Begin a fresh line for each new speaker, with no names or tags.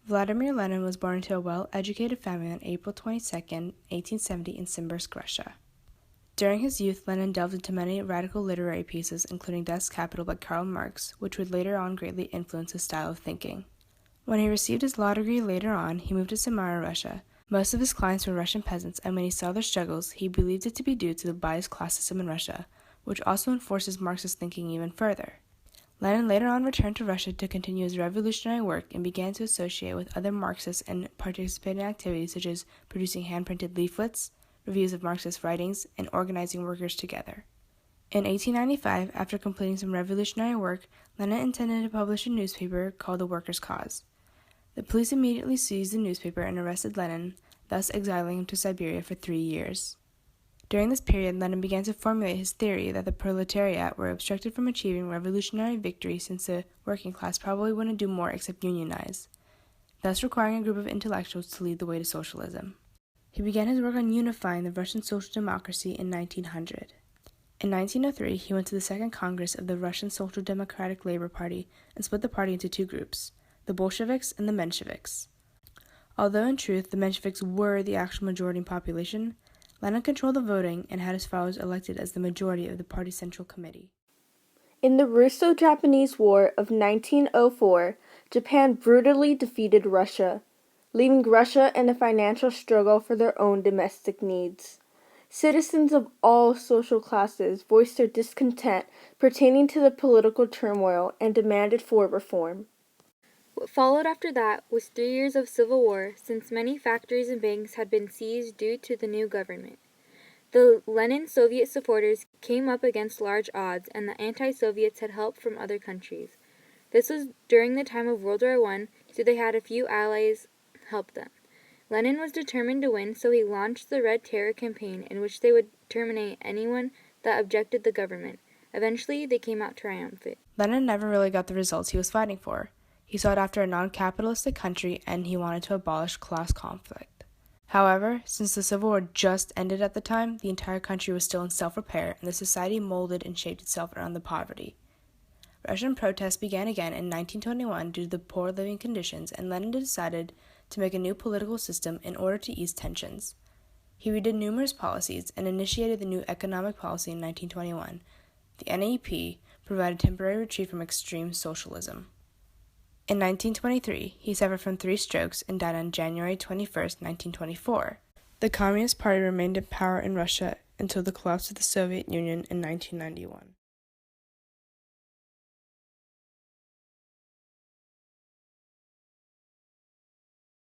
Vladimir Lenin was born into a well-educated family on April 22, 1870 in Simbersk, Russia. During his youth, Lenin delved into many radical literary pieces, including Das Kapital by Karl Marx, which would later on greatly influence his style of thinking. When he received his law degree later on, he moved to Samara, Russia. Most of his clients were Russian peasants, and when he saw their struggles, he believed it to be due to the biased class system in Russia, which also enforces Marxist thinking even further. Lenin later on returned to Russia to continue his revolutionary work and began to associate with other Marxists and participate in activities such as producing hand-printed leaflets, reviews of Marxist writings, and organizing workers together. In 1895, after completing some revolutionary work, Lenin intended to publish a newspaper called The Workers' Cause. The police immediately seized the newspaper and arrested Lenin, thus exiling him to Siberia for 3 years. During this period, Lenin began to formulate his theory that the proletariat were obstructed from achieving revolutionary victory since the working class probably wouldn't do more except unionize, thus requiring a group of intellectuals to lead the way to socialism. He began his work on unifying the Russian social democracy in 1900. In 1903, he went to the Second Congress of the Russian Social Democratic Labor Party and split the party into two groups, the Bolsheviks and the Mensheviks. Although in truth the Mensheviks were the actual majority in population, Lenin controlled the voting and had his followers elected as the majority of the party's Central Committee.
In the Russo-Japanese War of 1904, Japan brutally defeated Russia, leaving Russia in a financial struggle for their own domestic needs. Citizens of all social classes voiced their discontent pertaining to the political turmoil and demanded for reform.
What followed after that was 3 years of civil war, since many factories and banks had been seized due to the new government. The Lenin Soviet supporters came up against large odds, and the anti-Soviets had help from other countries. This was during the time of World War I, so they had a few allies help them. Lenin was determined to win, so he launched the Red Terror campaign, in which they would terminate anyone that objected the government. Eventually, they came out triumphant.
Lenin never really got the results he was fighting for. He sought after a non-capitalistic country, and he wanted to abolish class conflict. However, since the Civil War just ended at the time, the entire country was still in self-repair, and the society molded and shaped itself around the poverty. Russian protests began again in 1921 due to the poor living conditions, and Lenin decided to make a new political system in order to ease tensions. He redid numerous policies and initiated the new economic policy in 1921. The NEP provided temporary retreat from extreme socialism. In 1923, he suffered from 3 strokes and died on January 21, 1924. The Communist Party remained in power in Russia until the collapse of the Soviet Union in 1991.